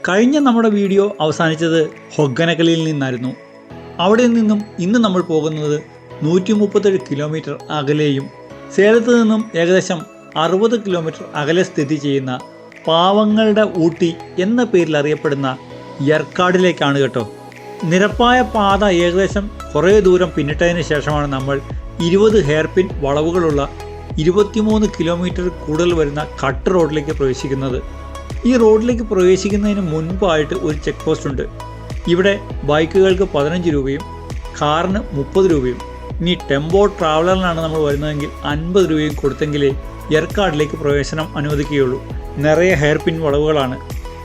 കഴിഞ്ഞ നമ്മുടെ വീഡിയോ അവസാനിച്ചത് ഹൊഗ്ഗനക്കലിൽ നിന്നായിരുന്നു. അവിടെ നിന്നും ഇന്ന് നമ്മൾ പോകുന്നത് 137 കിലോമീറ്റർ അകലെയും സേലത്ത് നിന്നും ഏകദേശം 60 കിലോമീറ്റർ അകലെ സ്ഥിതി ചെയ്യുന്ന പാവങ്ങളുടെ ഊട്ടി എന്ന പേരിൽ അറിയപ്പെടുന്ന യർക്കാടിലേക്കാണ് കേട്ടോ. നിരപ്പായ പാത ഏകദേശം കുറേ ദൂരം പിന്നിട്ടതിന് ശേഷമാണ് നമ്മൾ 20 ഹെയർപിൻ വളവുകളുള്ള 23 കിലോമീറ്റർ കൂടുതൽ വരുന്ന കട്ട് റോഡിലേക്ക് പ്രവേശിക്കുന്നത്. ഈ റോഡിലേക്ക് പ്രവേശിക്കുന്നതിന് മുൻപായിട്ട് ഒരു ചെക്ക് പോസ്റ്റ് ഉണ്ട്. ഇവിടെ ബൈക്കുകൾക്ക് 15 രൂപയും കാറിന് 30 രൂപയും ഇനി ടെമ്പോ ട്രാവലറിനാണ് നമ്മൾ വരുന്നതെങ്കിൽ 50 രൂപയും കൊടുത്തെങ്കിലേ യർക്കാടിലേക്ക് പ്രവേശനം അനുവദിക്കുകയുള്ളൂ. നിറയെ ഹെയർപിൻ വളവുകളാണ്.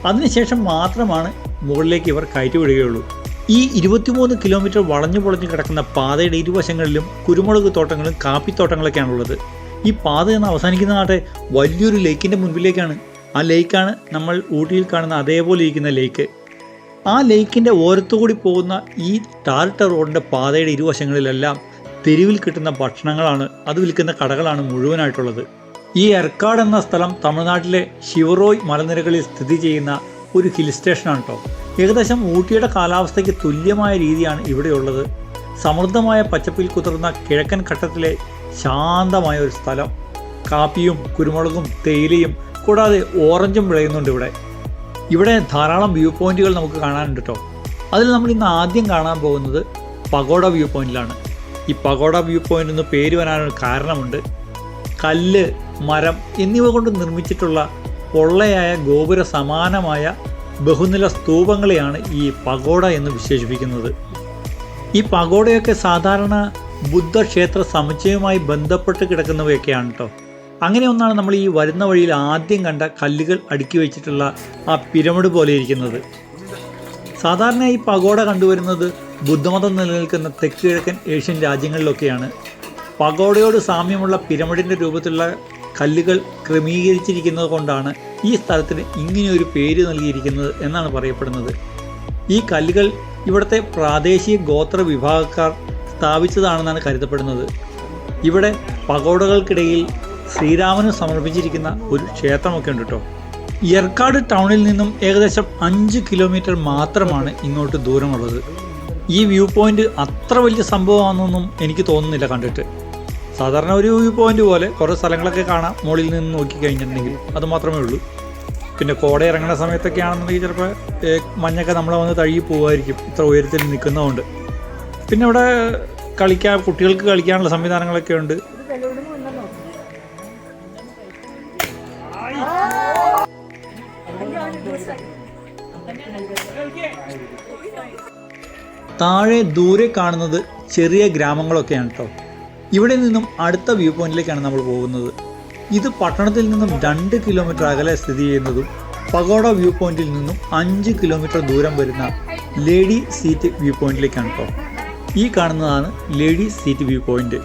അതിനുശേഷം മാത്രമാണ് മുകളിലേക്ക് ഇവർ കയറ്റിവിടുകയുള്ളൂ. ഈ 23 കിലോമീറ്റർ വളഞ്ഞു പൊളഞ്ഞു കിടക്കുന്ന പാതയുടെ ഇരുവശങ്ങളിലും കുരുമുളക് തോട്ടങ്ങളും കാപ്പിത്തോട്ടങ്ങളൊക്കെയാണുള്ളത്. ഈ പാത എന്ന് അവസാനിക്കുന്ന നാട്ടെ വലിയൊരു ലേക്കിൻ്റെ മുൻപിലേക്കാണ്. ആ ലേക്കാണ് നമ്മൾ ഊട്ടിയിൽ കാണുന്ന അതേപോലെ ഇരിക്കുന്ന ലേക്ക്. ആ ലേക്കിൻ്റെ ഓരത്തുകൂടി പോകുന്ന ഈ ടാറിട്ട റോഡിൻ്റെ പാതയുടെ ഇരുവശങ്ങളിലെല്ലാം തെരുവിൽ കിട്ടുന്ന ഭക്ഷണങ്ങളാണ്, അത് വിൽക്കുന്ന കടകളാണ് മുഴുവനായിട്ടുള്ളത്. ഈ എർക്കാട് എന്ന സ്ഥലം തമിഴ്നാട്ടിലെ ശിവറോയ് മലനിരകളിൽ സ്ഥിതി ചെയ്യുന്ന ഒരു ഹിൽ സ്റ്റേഷനാണ് കേട്ടോ. ഏകദേശം ഊട്ടിയുടെ കാലാവസ്ഥയ്ക്ക് തുല്യമായ രീതിയാണ് ഇവിടെയുള്ളത്. സമൃദ്ധമായ പച്ചപ്പിൽ കുതിർന്ന കിഴക്കൻ ഘട്ടത്തിലെ ശാന്തമായ ഒരു സ്ഥലം. കാപ്പിയും കുരുമുളകും തേയിലയും കൂടാതെ ഓറഞ്ചും വിളയുന്നുണ്ട് ഇവിടെ. ഇവിടെ ധാരാളം വ്യൂ പോയിന്റുകൾ നമുക്ക് കാണാനുണ്ട് കേട്ടോ. അതിൽ നമ്മൾ ഇന്ന് ആദ്യം കാണാൻ പോകുന്നത് പഗോഡ വ്യൂ പോയിന്റിലാണ്. ഈ പഗോഡ വ്യൂ പോയിന്റ് എന്ന് പേര് വരാനൊരു കാരണമുണ്ട്. കല്ല്, മരം എന്നിവ കൊണ്ട് നിർമ്മിച്ചിട്ടുള്ള പൊള്ളയായ ഗോപുര സമാനമായ ബഹുനില സ്തൂപങ്ങളെയാണ് ഈ പഗോഡ എന്ന് വിശേഷിപ്പിക്കുന്നത്. ഈ പഗോഡയൊക്കെ സാധാരണ ബുദ്ധക്ഷേത്ര സമുച്ചയവുമായി ബന്ധപ്പെട്ട് കിടക്കുന്നവയൊക്കെയാണ് കേട്ടോ. അങ്ങനെ ഒന്നാണ് നമ്മൾ ഈ വരുന്ന വഴിയിൽ ആദ്യം കണ്ട കല്ലുകൾ അടുക്കി വെച്ചിട്ടുള്ള ആ പിരമിഡ് പോലെ ഇരിക്കുന്നത്. സാധാരണ ഈ പഗോഡ കണ്ടുവരുന്നത് ബുദ്ധമതം നിലനിൽക്കുന്ന തെക്ക് കിഴക്കൻ ഏഷ്യൻ രാജ്യങ്ങളിലൊക്കെയാണ്. പഗോഡയോട് സാമ്യമുള്ള പിരമിഡിൻ്റെ രൂപത്തിലുള്ള കല്ലുകൾ ക്രമീകരിച്ചിരിക്കുന്നത് കൊണ്ടാണ് ഈ സ്ഥലത്തിന് ഇങ്ങനെയൊരു പേര് നൽകിയിരിക്കുന്നത് എന്നാണ് പറയപ്പെടുന്നത്. ഈ കല്ലുകൾ ഇവിടുത്തെ പ്രാദേശിക ഗോത്ര വിഭാഗക്കാർ സ്ഥാപിച്ചതാണെന്നാണ് കരുതപ്പെടുന്നത്. ഇവിടെ പഗോഡകൾക്കിടയിൽ ശ്രീരാമന് സമർപ്പിച്ചിരിക്കുന്ന ഒരു ക്ഷേത്രമൊക്കെ ഉണ്ട് കേട്ടോ. യർക്കാട് ടൗണിൽ നിന്നും ഏകദേശം 5 കിലോമീറ്റർ മാത്രമാണ് ഇങ്ങോട്ട് ദൂരമുള്ളത്. ഈ വ്യൂ പോയിന്റ് അത്ര വലിയ സംഭവമാണെന്നൊന്നും എനിക്ക് തോന്നുന്നില്ല കണ്ടിട്ട്. സാധാരണ ഒരു വ്യൂ പോയിന്റ് പോലെ കുറേ സ്ഥലങ്ങളൊക്കെ കാണാം മുകളിൽ നിന്ന് നോക്കിക്കഴിഞ്ഞിട്ടുണ്ടെങ്കിൽ, അത് മാത്രമേ ഉള്ളൂ. പിന്നെ കോട ഇറങ്ങുന്ന സമയത്തൊക്കെ ആണെന്നുണ്ടെങ്കിൽ ചിലപ്പോൾ മഞ്ഞൊക്കെ നമ്മളെ വന്ന് തഴുകി പോകുമായിരിക്കും, ഇത്ര ഉയരത്തിൽ നിൽക്കുന്നതുകൊണ്ട്. പിന്നെ ഇവിടെ കുട്ടികൾക്ക് കളിക്കാനുള്ള സംവിധാനങ്ങളൊക്കെ ഉണ്ട്. താഴെ ദൂരെ കാണുന്നത് ചെറിയ ഗ്രാമങ്ങളൊക്കെയാണ് കേട്ടോ. ഇവിടെ നിന്നും അടുത്ത വ്യൂ പോയിന്റിലേക്കാണ് നമ്മൾ പോകുന്നത്. ഇത് പട്ടണത്തിൽ നിന്നും 2 കിലോമീറ്റർ അകലെ സ്ഥിതി ചെയ്യുന്നതും പഗോഡ വ്യൂ പോയിന്റിൽ നിന്നും 5 കിലോമീറ്റർ ദൂരം വരുന്ന ലേഡി സീറ്റ് വ്യൂ പോയിന്റിലേക്കാണ് കേട്ടോ. ഈ കാണുന്നതാണ് ലേഡി സീറ്റ് വ്യൂ പോയിന്റ്.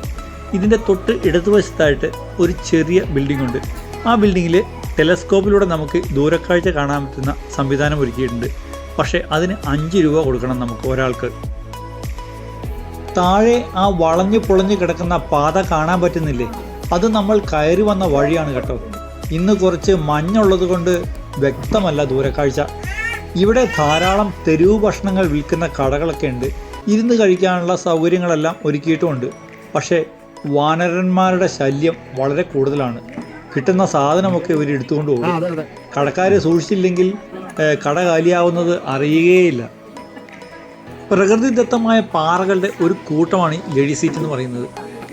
ഇതിൻ്റെ തൊട്ട് ഇടതുവശത്തായിട്ട് ഒരു ചെറിയ ബിൽഡിംഗ് ഉണ്ട്. ആ ബിൽഡിങ്ങിൽ ടെലസ്കോപ്പിലൂടെ നമുക്ക് ദൂരക്കാഴ്ച കാണാൻ പറ്റുന്ന സംവിധാനം ഒരുക്കിയിട്ടുണ്ട്. പക്ഷേ അതിന് 5 രൂപ കൊടുക്കണം നമുക്ക് ഒരാൾക്ക്. താഴെ ആ വളഞ്ഞു പൊളഞ്ഞു കിടക്കുന്ന പാത കാണാൻ പറ്റുന്നില്ലേ? അത് നമ്മൾ കയറി വന്ന വഴിയാണ് കേട്ടോ. ഇന്ന് കുറച്ച് മഞ്ഞുള്ളത് കൊണ്ട് വ്യക്തമല്ല ദൂരക്കാഴ്ച. ഇവിടെ ധാരാളം തെരുവ് ഭക്ഷണങ്ങൾ വിൽക്കുന്ന കടകളൊക്കെ ഉണ്ട്. ഇരുന്ന് കഴിക്കാനുള്ള സൗകര്യങ്ങളെല്ലാം ഒരുക്കിയിട്ടുമുണ്ട്. പക്ഷേ വാനരന്മാരുടെ ശല്യം വളരെ കൂടുതലാണ്. കിട്ടുന്ന സാധനമൊക്കെ ഇവർ എടുത്തുകൊണ്ട് പോകും. കടക്കാർ സൂക്ഷിച്ചില്ലെങ്കിൽ കട കാലിയാവുന്നത് അറിയുകയില്ല. പ്രകൃതിദത്തമായ പാറകളുടെ ഒരു കൂട്ടമാണ് ലേഡി സീറ്റ് എന്ന് പറയുന്നത്.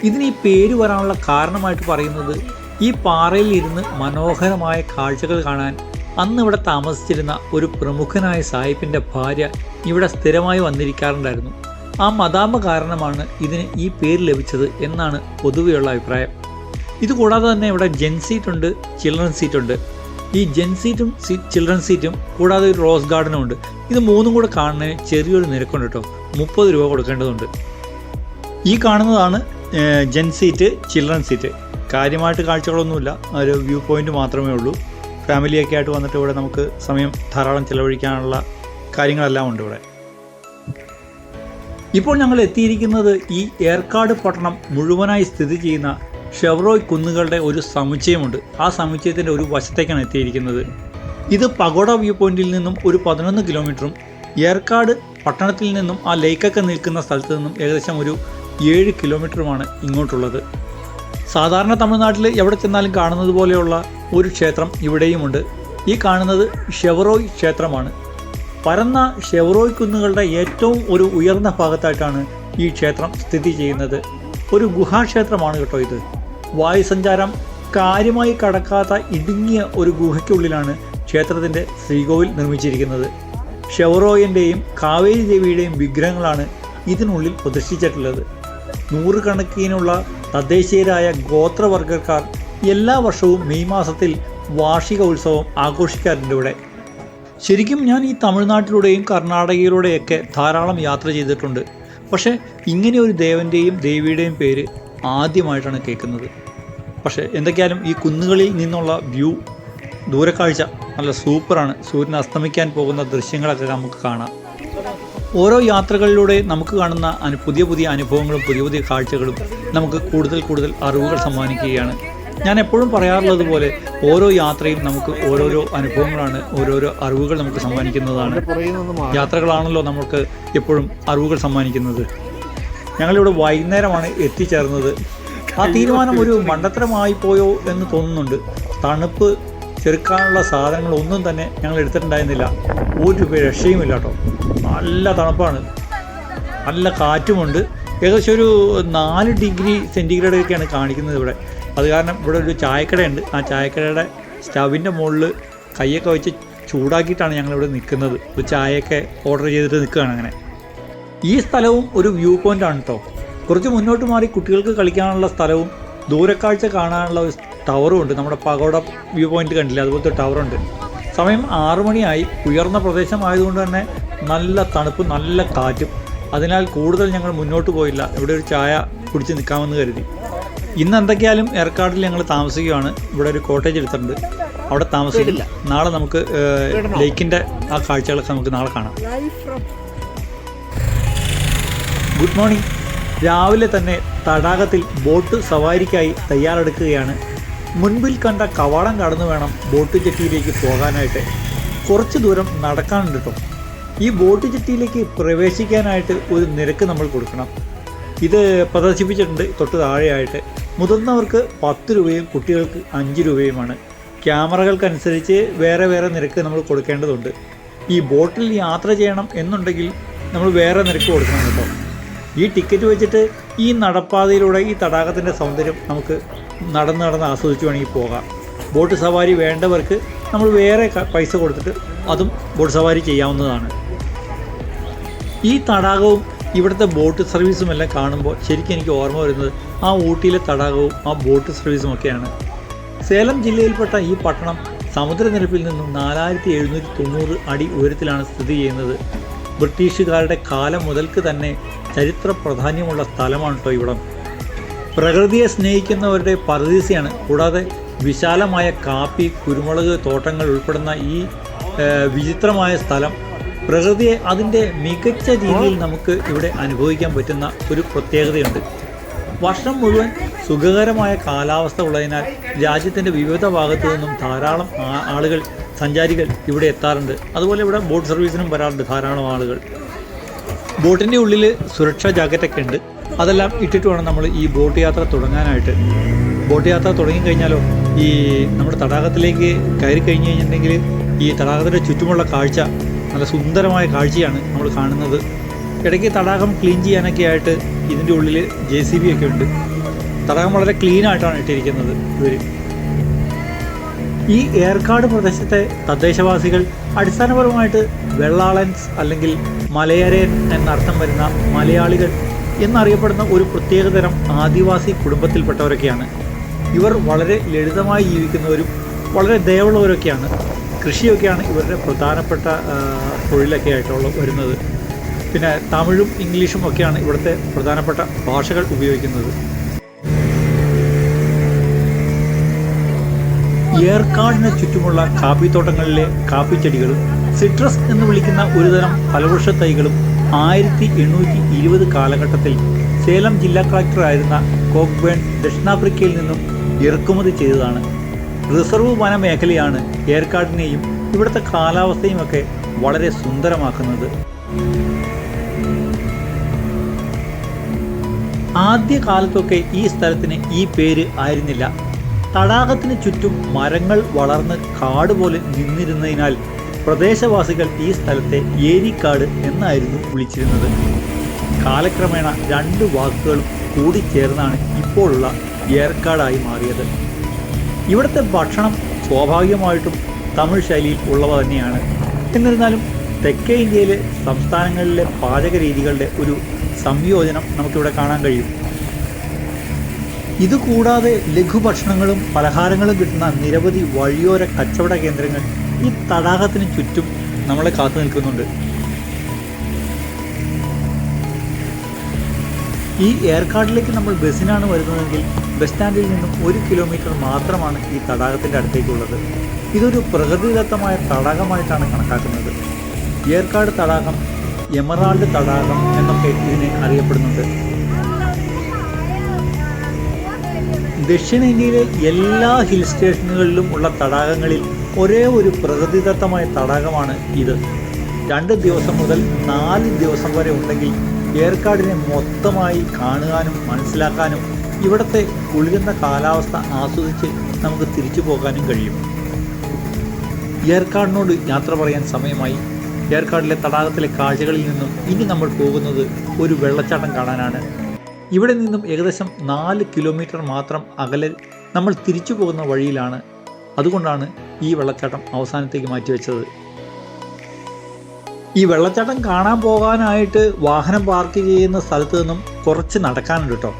ഇതിന് ഈ പേര് വരാനുള്ള കാരണമായിട്ട് പറയുന്നത് ഈ പാറയിൽ ഇരുന്ന് മനോഹരമായ കാഴ്ചകൾ കാണാൻ അന്ന് ഇവിടെ താമസിച്ചിരുന്ന ഒരു പ്രമുഖനായ സാഹിബിൻ്റെ ഭാര്യ ഇവിടെ സ്ഥിരമായി വന്നിരിക്കാറുണ്ടായിരുന്നു. ആ മദാമ കാരണമാണ് ഇതിന് ഈ പേര് ലഭിച്ചത് എന്നാണ് പൊതുവെയുള്ള അഭിപ്രായം. ഇതുകൂടാതെ തന്നെ ഇവിടെ ജെൻ സീറ്റ് ഉണ്ട്, ചിൽഡ്രൻ സീറ്റ് ഉണ്ട്. ഈ ജെൻ സീറ്റും ചിൽഡ്രൻ സീറ്റും കൂടാതെ ഒരു റോസ് ഗാർഡനും ഉണ്ട്. ഇത് മൂന്നും കൂടെ കാണുന്നതിന് ചെറിയൊരു നിരക്കുണ്ട് കേട്ടോ. 30 രൂപ കൊടുക്കേണ്ടതുണ്ട്. ഈ കാണുന്നതാണ് ജെൻ സീറ്റ്, ചിൽഡ്രൻ സീറ്റ്. കാര്യമായിട്ട് കാഴ്ചകളൊന്നുമില്ല, ഒരു വ്യൂ പോയിന്റ് മാത്രമേ ഉള്ളൂ. ഫാമിലിയൊക്കെ ആയിട്ട് വന്നിട്ട് ഇവിടെ നമുക്ക് സമയം ധാരാളം ചിലവഴിക്കാനുള്ള കാര്യങ്ങളെല്ലാം ഉണ്ട് ഇവിടെ. ഇപ്പോൾ ഞങ്ങൾ എത്തിയിരിക്കുന്നത് ഈ ഏർക്കാട് പട്ടണം മുഴുവനായി സ്ഥിതി ചെയ്യുന്ന ഷെവറോയ് കുന്നുകളുടെ ഒരു സമുച്ചയമുണ്ട്. ആ സമുച്ചയത്തിൻ്റെ ഒരു വശത്തേക്കാണ് എത്തിയിരിക്കുന്നത്. ഇത് പഗോഡ വ്യൂ പോയിന്റിൽ നിന്നും ഒരു 11 കിലോമീറ്ററും ഏർക്കാട് പട്ടണത്തിൽ നിന്നും ആ ലേക്കൊക്കെ നിൽക്കുന്ന സ്ഥലത്ത് നിന്നും ഏകദേശം ഒരു 7 കിലോമീറ്ററുമാണ് ഇങ്ങോട്ടുള്ളത്. സാധാരണ തമിഴ്നാട്ടിൽ എവിടെ ചെന്നാലും കാണുന്നത് പോലെയുള്ള ഒരു ക്ഷേത്രം ഇവിടെയുമുണ്ട്. ഈ കാണുന്നത് ഷെവറോയ് ക്ഷേത്രമാണ്. പരന്ന ഷെവറോയ് കുന്നുകളുടെ ഏറ്റവും ഒരു ഉയർന്ന ഭാഗത്തായിട്ടാണ് ഈ ക്ഷേത്രം സ്ഥിതി ചെയ്യുന്നത്. ഒരു ഗുഹാക്ഷേത്രമാണ് കേട്ടോ ഇത്. വായുസഞ്ചാരം കാര്യമായി കടക്കാത്ത ഇടുങ്ങിയ ഒരു ഗുഹയ്ക്കുള്ളിലാണ് ക്ഷേത്രത്തിൻ്റെ ശ്രീകോവിൽ നിർമ്മിച്ചിരിക്കുന്നത്. ഷെവറോയിൻ്റെയും കാവേരി ദേവിയുടെയും വിഗ്രഹങ്ങളാണ് ഇതിനുള്ളിൽ പ്രതിഷ്ഠിച്ചിട്ടുള്ളത്. നൂറുകണക്കിനുള്ള തദ്ദേശീയരായ ഗോത്രവർഗ്ഗക്കാർ എല്ലാ വർഷവും മെയ് മാസത്തിൽ വാർഷിക ഉത്സവം ആഘോഷിക്കാറുണ്ട് ഇവിടെ. ശരിക്കും ഞാൻ ഈ തമിഴ്നാട്ടിലൂടെയും കർണാടകയിലൂടെയൊക്കെ ധാരാളം യാത്ര ചെയ്തിട്ടുണ്ട്. പക്ഷേ ഇങ്ങനെ ഒരു ദേവൻ്റെയും ദേവിയുടെയും പേര് ആദ്യമായിട്ടാണ് കേൾക്കുന്നത്. പക്ഷേ എന്തൊക്കെയാലും ഈ കുന്നുകളിൽ നിന്നുള്ള വ്യൂ, ദൂരക്കാഴ്ച നല്ല സൂപ്പറാണ്. സൂര്യൻ അസ്തമിക്കാൻ പോകുന്ന ദൃശ്യങ്ങളൊക്കെ നമുക്ക് കാണാം. ഓരോ യാത്രകളിലൂടെ നമുക്ക് കാണുന്ന പുതിയ പുതിയ അനുഭവങ്ങളും പുതിയ പുതിയ കാഴ്ചകളും നമുക്ക് കൂടുതൽ അറിവുകൾ സമ്മാനിക്കുകയാണ്. ഞാൻ എപ്പോഴും പറയാറുള്ളത് പോലെ ഓരോ യാത്രയും നമുക്ക് ഓരോരോ അനുഭവങ്ങളാണ്, ഓരോരോ അറിവുകൾ നമുക്ക് സമ്മാനിക്കുന്നതാണ്. യാത്രകളാണല്ലോ നമുക്ക് എപ്പോഴും അറിവുകൾ സമ്മാനിക്കുന്നത്. ഞങ്ങളിവിടെ വൈകുന്നേരമാണ് എത്തിച്ചേർന്നത്. ആ തീരുമാനം ഒരു മണ്ടത്തരമായി പോയോ എന്ന് തോന്നുന്നുണ്ട്. തണുപ്പ് ചെറുക്കാനുള്ള സാധനങ്ങളൊന്നും തന്നെ ഞങ്ങൾ എടുത്തിട്ടുണ്ടായിരുന്നില്ല. ഒരു രക്ഷയുമില്ല കേട്ടോ. നല്ല തണുപ്പാണ്, നല്ല കാറ്റുമുണ്ട്. ഏകദേശം ഒരു 4 ഡിഗ്രി സെൻറ്റിഗ്രേഡൊക്കെയാണ് കാണിക്കുന്നത് ഇവിടെ. അത് കാരണം ഇവിടെ ഒരു ചായക്കടയുണ്ട്. ആ ചായക്കടയുടെ സ്റ്റവിൻ്റെ മുകളിൽ കൈയൊക്കെ വെച്ച് ചൂടാക്കിയിട്ടാണ് ഞങ്ങളിവിടെ നിൽക്കുന്നത്. ഒരു ചായയൊക്കെ ഓർഡർ ചെയ്തിട്ട് നിൽക്കുകയാണ്. അങ്ങനെ ഈ സ്ഥലവും ഒരു വ്യൂ പോയിൻ്റാണ് കേട്ടോ. കുറച്ച് മുന്നോട്ട് മാറി കുട്ടികൾക്ക് കളിക്കാനുള്ള സ്ഥലവും ദൂരക്കാഴ്ച കാണാനുള്ള ഒരു ടവറും ഉണ്ട്. നമ്മുടെ പഗോഡ വ്യൂ പോയിൻ്റ് കണ്ടില്ല, അതുപോലത്തെ ടവറുണ്ട്. സമയം 6 മണിയായി. ഉയർന്ന പ്രദേശമായതുകൊണ്ട് തന്നെ നല്ല തണുപ്പും നല്ല കാറ്റും. അതിനാൽ കൂടുതൽ ഞങ്ങൾ മുന്നോട്ട് പോയില്ല. ഇവിടെ ഒരു ചായ കുടിച്ച് നിൽക്കാമെന്ന് കരുതി. ഇന്ന് എന്തൊക്കെയാലും ഏർക്കാടിൽ ഞങ്ങൾ താമസിക്കുകയാണ്. ഇവിടെ ഒരു കോട്ടേജ് എടുത്തിട്ടുണ്ട്, അവിടെ താമസിക്കില്ല. നാളെ നമുക്ക് ലേക്കിൻ്റെ ആ കാഴ്ചകളൊക്കെ നമുക്ക് നാളെ കാണാം. Good morning. രാവിലെ തന്നെ തടാകത്തിൽ ബോട്ട് സവാരിക്കായി തയ്യാറെടുക്കുകയാണ്. മുൻപിൽ കണ്ട കവാടം കടന്നു വേണം ബോട്ട് ജെട്ടിയിലേക്ക് പോകാനായിട്ട്. കുറച്ച് ദൂരം നടക്കാനുണ്ട് കേട്ടോ. ഈ ബോട്ട് ജെട്ടിയിലേക്ക് പ്രവേശിക്കാനായിട്ട് ഒരു നിരക്ക് നമ്മൾ കൊടുക്കണം. ഇത് പ്രദർശിപ്പിച്ചിട്ടുണ്ട് തൊട്ട് താഴെയായിട്ട്. മുതിർന്നവർക്ക് 10 രൂപയും കുട്ടികൾക്ക് 5 രൂപയുമാണ്. ക്യാമറകൾക്കനുസരിച്ച് വേറെ വേറെ നിരക്ക് നമ്മൾ കൊടുക്കേണ്ടതുണ്ട്. ഈ ബോട്ടിൽ യാത്ര ചെയ്യണം എന്നുണ്ടെങ്കിൽ നമ്മൾ വേറെ നിരക്ക് കൊടുക്കണം കേട്ടോ. ഈ ടിക്കറ്റ് വെച്ചിട്ട് ഈ നടപ്പാതയിലൂടെ ഈ തടാകത്തിൻ്റെ സൗന്ദര്യം നമുക്ക് നടന്ന് ആസ്വദിച്ച് വേണമെങ്കിൽ പോകാം. ബോട്ട് സവാരി വേണ്ടവർക്ക് നമ്മൾ വേറെ പൈസ കൊടുത്തിട്ട് അതും ബോട്ട് സവാരി ചെയ്യാവുന്നതാണ്. ഈ തടാകവും ഇവിടുത്തെ ബോട്ട് സർവീസും എല്ലാം കാണുമ്പോൾ ശരിക്കും എനിക്ക് ഓർമ്മ വരുന്നത് ആ ഊട്ടിയിലെ തടാകവും ആ ബോട്ട് സർവീസും ഒക്കെയാണ്. സേലം ജില്ലയിൽപ്പെട്ട ഈ പട്ടണം സമുദ്രനിരപ്പിൽ നിന്നും 4790 അടി ഉയരത്തിലാണ് സ്ഥിതി ചെയ്യുന്നത്. ബ്രിട്ടീഷുകാരുടെ കാലം മുതൽക്ക് തന്നെ ചരിത്ര പ്രാധാന്യമുള്ള സ്ഥലമാണ് കേട്ടോ ഇവിടം. പ്രകൃതിയെ സ്നേഹിക്കുന്നവരുടെ പറുദീസയാണ്. കൂടാതെ വിശാലമായ കാപ്പി, കുരുമുളക് തോട്ടങ്ങൾ ഉൾപ്പെടുന്ന ഈ വിചിത്രമായ സ്ഥലം പ്രകൃതിയെ അതിൻ്റെ മികച്ച രീതിയിൽ നമുക്ക് ഇവിടെ അനുഭവിക്കാൻ പറ്റുന്ന ഒരു പ്രത്യേകതയുണ്ട്. വർഷം മുഴുവൻ സുഖകരമായ കാലാവസ്ഥ ഉള്ളതിനാൽ രാജ്യത്തിൻ്റെ വിവിധ ഭാഗത്തു നിന്നും ധാരാളം ആളുകൾ, സഞ്ചാരികൾ ഇവിടെ എത്താറുണ്ട്. അതുപോലെ ഇവിടെ ബോട്ട് സർവീസിനും വരാറുണ്ട് ധാരാളം ആളുകൾ. ബോട്ടിൻ്റെ ഉള്ളിൽ സുരക്ഷാ ജാക്കറ്റൊക്കെ ഉണ്ട്. അതെല്ലാം ഇട്ടിട്ട് വേണം നമ്മൾ ഈ ബോട്ട് യാത്ര തുടങ്ങാനായിട്ട്. ബോട്ട് യാത്ര തുടങ്ങിക്കഴിഞ്ഞാലോ ഈ നമ്മുടെ തടാകത്തിലേക്ക് കയറി കഴിഞ്ഞ് കഴിഞ്ഞിട്ടുണ്ടെങ്കിൽ ഈ തടാകത്തിൻ്റെ ചുറ്റുമുള്ള കാഴ്ച നല്ല സുന്ദരമായ കാഴ്ചയാണ് നമ്മൾ കാണുന്നത്. ഇടയ്ക്ക് തടാകം ക്ലീൻ ചെയ്യാനൊക്കെ ആയിട്ട് ഇതിൻ്റെ ഉള്ളിൽ JCB ഒക്കെ ഉണ്ട്. തടാകം വളരെ ക്ലീനായിട്ടാണ് ഇട്ടിരിക്കുന്നത് ഇവർ. ഈ ഏർക്കാട് പ്രദേശത്തെ തദ്ദേശവാസികൾ അടിസ്ഥാനപരമായിട്ട് വെള്ളാളൻസ് അല്ലെങ്കിൽ മലയരയൻ എന്നർത്ഥം വരുന്ന മലയാളികൾ എന്നറിയപ്പെടുന്ന ഒരു പ്രത്യേകതരം ആദിവാസി കുടുംബത്തിൽപ്പെട്ടവരൊക്കെയാണ്. ഇവർ വളരെ ലളിതമായി ജീവിക്കുന്നവരും വളരെ ദയവുള്ളവരൊക്കെയാണ്. കൃഷിയൊക്കെയാണ് ഇവരുടെ പ്രധാനപ്പെട്ട തൊഴിലൊക്കെ ആയിട്ടുള്ള വരുന്നത്. പിന്നെ തമിഴും ഇംഗ്ലീഷും ഒക്കെയാണ് ഇവിടുത്തെ പ്രധാനപ്പെട്ട ഭാഷകൾ ഉപയോഗിക്കുന്നത്. ഏർക്കാടിന് ചുറ്റുമുള്ള കാപ്പിത്തോട്ടങ്ങളിലെ കാപ്പിച്ചെടികളും സിട്രസ് എന്ന് വിളിക്കുന്ന ഒരുതരം ഫലവൃക്ഷ തൈകളും 1820 കാലഘട്ടത്തിൽ സേലം ജില്ലാ കളക്ടറായിരുന്ന കോക്ബേൺ ദക്ഷിണാഫ്രിക്കയിൽ നിന്നും ഇറക്കുമതി ചെയ്തതാണ്. റിസർവ് വനമേഖലയാണ് ഏർക്കാടിനെയും ഇവിടുത്തെ കാലാവസ്ഥയുമൊക്കെ വളരെ സുന്ദരമാക്കുന്നത്. ആദ്യ കാലത്തൊക്കെ ഈ സ്ഥലത്തിന് ഈ പേര് ആയിരുന്നില്ല. തടാകത്തിന് ചുറ്റും മരങ്ങൾ വളർന്ന് കാട് പോലെ നിന്നിരുന്നതിനാൽ പ്രദേശവാസികൾ ഈ സ്ഥലത്തെ ഏരിക്കാട് എന്നായിരുന്നു വിളിച്ചിരുന്നത്. കാലക്രമേണ രണ്ട് വാക്കുകളും കൂടിച്ചേർന്നാണ് ഇപ്പോഴുള്ള ഏർക്കാടായി മാറിയത്. ഇവിടുത്തെ ഭക്ഷണം സ്വാഭാവികമായിട്ടും തമിഴ് ശൈലിയിൽ ഉള്ളവ തന്നെയാണ്. എന്നിരുന്നാലും തെക്കേ ഇന്ത്യയിലെ സംസ്ഥാനങ്ങളിലെ പാചക രീതികളുടെ ഒരു സംയോജനം നമുക്കിവിടെ കാണാൻ കഴിയും. ഇതുകൂടാതെ ലഘുഭക്ഷണങ്ങളും പലഹാരങ്ങളും കിട്ടുന്ന നിരവധി വഴിയോര കച്ചവട കേന്ദ്രങ്ങൾ ഈ തടാകത്തിന് ചുറ്റും നമ്മളെ കാത്തു നിൽക്കുന്നുണ്ട്. ഈ ഏർക്കാടിലേക്ക് നമ്മൾ ബസ്സിനാണ് വരുന്നതെങ്കിൽ ബസ് സ്റ്റാൻഡിൽ നിന്നും 1 കിലോമീറ്റർ മാത്രമാണ് ഈ തടാകത്തിൻ്റെ അടുത്തേക്കുള്ളത്. ഇതൊരു പ്രകൃതിദത്തമായ തടാകമായിട്ടാണ് കണക്കാക്കുന്നത്. ഏർക്കാട് തടാകം, എമറാൾഡ് തടാകം എന്നൊക്കെ ഇതിനെ അറിയപ്പെടുന്നുണ്ട്. ദക്ഷിണേന്ത്യയിലെ എല്ലാ ഹിൽ സ്റ്റേഷനുകളിലും ഉള്ള തടാകങ്ങളിൽ ഒരേ ഒരു പ്രകൃതിദത്തമായ തടാകമാണ് ഇത്. 2 ദിവസം മുതൽ 4 ദിവസം വരെ ഉണ്ടെങ്കിൽ ഏർക്കാടിനെ മൊത്തമായി കാണുവാനും മനസ്സിലാക്കാനും ഇവിടുത്തെ കുളിരുന്ന കാലാവസ്ഥ ആസ്വദിച്ച് നമുക്ക് തിരിച്ചു പോകാനും കഴിയും. ഏർക്കാടിനോട് യാത്ര പറയാൻ സമയമായി. ഏർക്കാടിലെ തടാകത്തിലെ കാഴ്ചകളിൽ നിന്നും ഇനി നമ്മൾ പോകുന്നത് ഒരു വെള്ളച്ചാട്ടം കാണാനാണ്. ഇവിടെ നിന്നും ഏകദേശം 4 കിലോമീറ്റർ മാത്രം അകലെ നമ്മൾ തിരിച്ചു പോകുന്ന വഴിയിലാണ്. അതുകൊണ്ടാണ് ഈ വെള്ളച്ചാട്ടം അവസാനത്തേക്ക് മാറ്റിവെച്ചത്. ഈ വെള്ളച്ചാട്ടം കാണാൻ പോകാനായിട്ട് വാഹനം പാർക്ക് ചെയ്യുന്ന സ്ഥലത്ത് നിന്നും കുറച്ച് നടക്കാനുണ്ട് കേട്ടോ.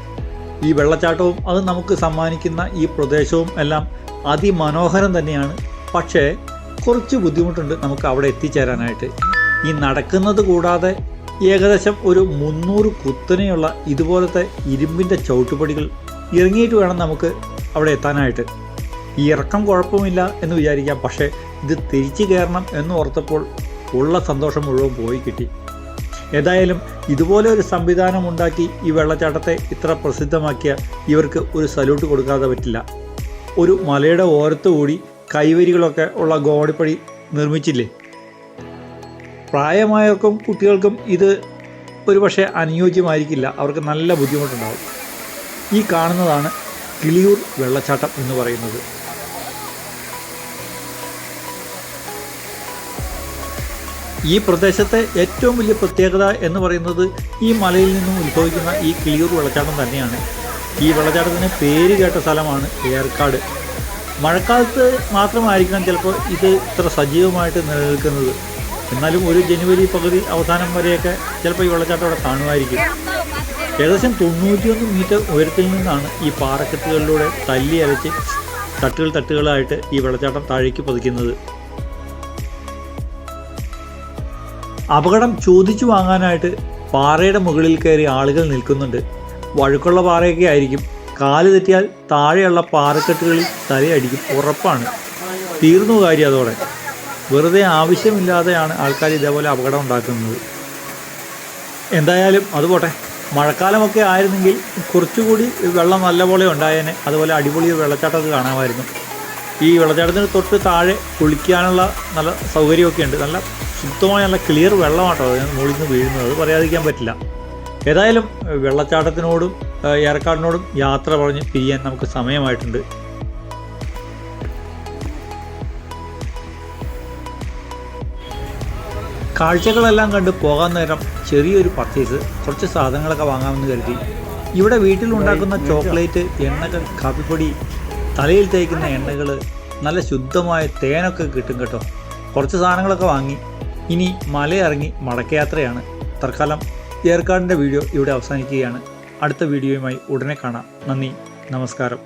ഈ വെള്ളച്ചാട്ടവും അത് നമുക്ക് സമ്മാനിക്കുന്ന ഈ പ്രദേശവും എല്ലാം അതിമനോഹരം തന്നെയാണ്. പക്ഷേ കുറച്ച് ബുദ്ധിമുട്ടുണ്ട് നമുക്ക് അവിടെ എത്തിച്ചേരാനായിട്ട്. ഈ നടക്കുന്നത് കൂടാതെ ഏകദേശം ഒരു 300 കുത്തനെയുള്ള ഇതുപോലത്തെ ഇരുമ്പിൻ്റെ ചവിട്ടുപടികൾ ഇറങ്ങിയിട്ട് വേണം നമുക്ക് അവിടെ എത്താനായിട്ട്. ഈ ഇറക്കം കുഴപ്പമില്ല എന്ന് വിചാരിക്കാം, പക്ഷേ ഇത് തിരിച്ചു കയറണം എന്ന് ഓർത്തപ്പോൾ ഉള്ള സന്തോഷം മുഴുവൻ പോയി കിട്ടി. ഏതായാലും ഇതുപോലെ ഒരു സംവിധാനം ഉണ്ടാക്കി ഈ വെള്ളച്ചാട്ടത്തെ ഇത്ര പ്രസിദ്ധമാക്കിയ ഇവർക്ക് ഒരു സല്യൂട്ട് കൊടുക്കാതെ പറ്റില്ല. ഒരു മലയുടെ ഓരത്തുകൂടി കൈവരികളൊക്കെ ഉള്ള ഗോവണിപ്പടി നിർമ്മിച്ചില്ലേ. പ്രായമായവർക്കും കുട്ടികൾക്കും ഇത് ഒരു പക്ഷേ അനുയോജ്യമായിരിക്കില്ല, അവർക്ക് നല്ല ബുദ്ധിമുട്ടുണ്ടാകും. ഈ കാണുന്നതാണ് കിളിയൂർ വെള്ളച്ചാട്ടം എന്ന് പറയുന്നത്. ഈ പ്രദേശത്തെ ഏറ്റവും വലിയ പ്രത്യേകത എന്ന് പറയുന്നത് ഈ മലയിൽ നിന്നും ഉത്ഭവിക്കുന്ന ഈ കിളിയൂർ വെള്ളച്ചാട്ടം തന്നെയാണ്. ഈ വെള്ളച്ചാട്ടത്തിന് പേര് കേട്ട സ്ഥലമാണ് ഏർക്കാട്. മഴക്കാലത്ത് മാത്രമായിരിക്കണം ചിലപ്പോൾ ഇത് ഇത്ര സജീവമായിട്ട് നിലനിൽക്കുന്നത്. എന്നാലും ഒരു ജനുവരി പകുതി അവസാനം വരെയൊക്കെ ചിലപ്പോൾ ഈ വെള്ളച്ചാട്ടം അവിടെ കാണുമായിരിക്കും. ഏകദേശം 91 മീറ്റർ ഉയരത്തിൽ നിന്നാണ് ഈ പാറക്കെട്ടുകളിലൂടെ തല്ലി അരച്ച് തട്ടുകളായിട്ട് ഈ വെള്ളച്ചാട്ടം താഴേക്ക് പതിക്കുന്നത്. അപകടം ചോദിച്ചു വാങ്ങാനായിട്ട് പാറയുടെ മുകളിൽ കയറി ആളുകൾ നിൽക്കുന്നുണ്ട്. വഴുക്കുള്ള പാറയൊക്കെ ആയിരിക്കും. കാല് തെറ്റിയാൽ താഴെയുള്ള പാറക്കെട്ടുകളിൽ തലയടിക്കും, ഉറപ്പാണ്. തീർന്നു കാര്യം അതോടെ. വെറുതെ ആവശ്യമില്ലാതെയാണ് ആൾക്കാർ ഇതേപോലെ അപകടം ഉണ്ടാക്കുന്നത്. എന്തായാലും അതുപോട്ടെ, മഴക്കാലമൊക്കെ ആയിരുന്നെങ്കിൽ കുറച്ചുകൂടി വെള്ളം നല്ലപോലെ ഉണ്ടായേനെ. അതുപോലെ അടിപൊളി വെള്ളച്ചാട്ടമൊക്കെ കാണാമായിരുന്നു. ഈ വെള്ളച്ചാട്ടത്തിന് തൊട്ട് താഴെ കുളിക്കാനുള്ള നല്ല സൗകര്യമൊക്കെ ഉണ്ട്. നല്ല ശുദ്ധമായ നല്ല ക്ലിയർ വെള്ളമാട്ടോ അതിന് മുകളിൽ നിന്ന് വീഴുന്നത്, അത് പറയാതിരിക്കാൻ പറ്റില്ല. ഏതായാലും വെള്ളച്ചാട്ടത്തിനോടും ഏർക്കാടിനോടും യാത്ര പറഞ്ഞ് പിരിയാൻ നമുക്ക് സമയമായിട്ടുണ്ട്. കാഴ്ചകളെല്ലാം കണ്ട് പോകാൻ നേരം ചെറിയൊരു പർച്ചേസ്, കുറച്ച് സാധനങ്ങളൊക്കെ വാങ്ങാമെന്ന് കരുതി. ഇവിടെ വീട്ടിലുണ്ടാക്കുന്ന ചോക്ലേറ്റ്, എണ്ണകൾ, കാപ്പിപ്പൊടി, തലയിൽ തേക്കുന്ന എണ്ണകൾ, നല്ല ശുദ്ധമായ തേനൊക്കെ കിട്ടും കേട്ടോ. കുറച്ച് സാധനങ്ങളൊക്കെ വാങ്ങി ഇനി മലയിറങ്ങി മടക്കയാത്രയാണ്. തൽക്കാലം ഏർക്കാടിൻ്റെ വീഡിയോ ഇവിടെ അവസാനിക്കുകയാണ്. അടുത്ത വീഡിയോയുമായി ഉടനെ കാണാം. നന്ദി, നമസ്കാരം.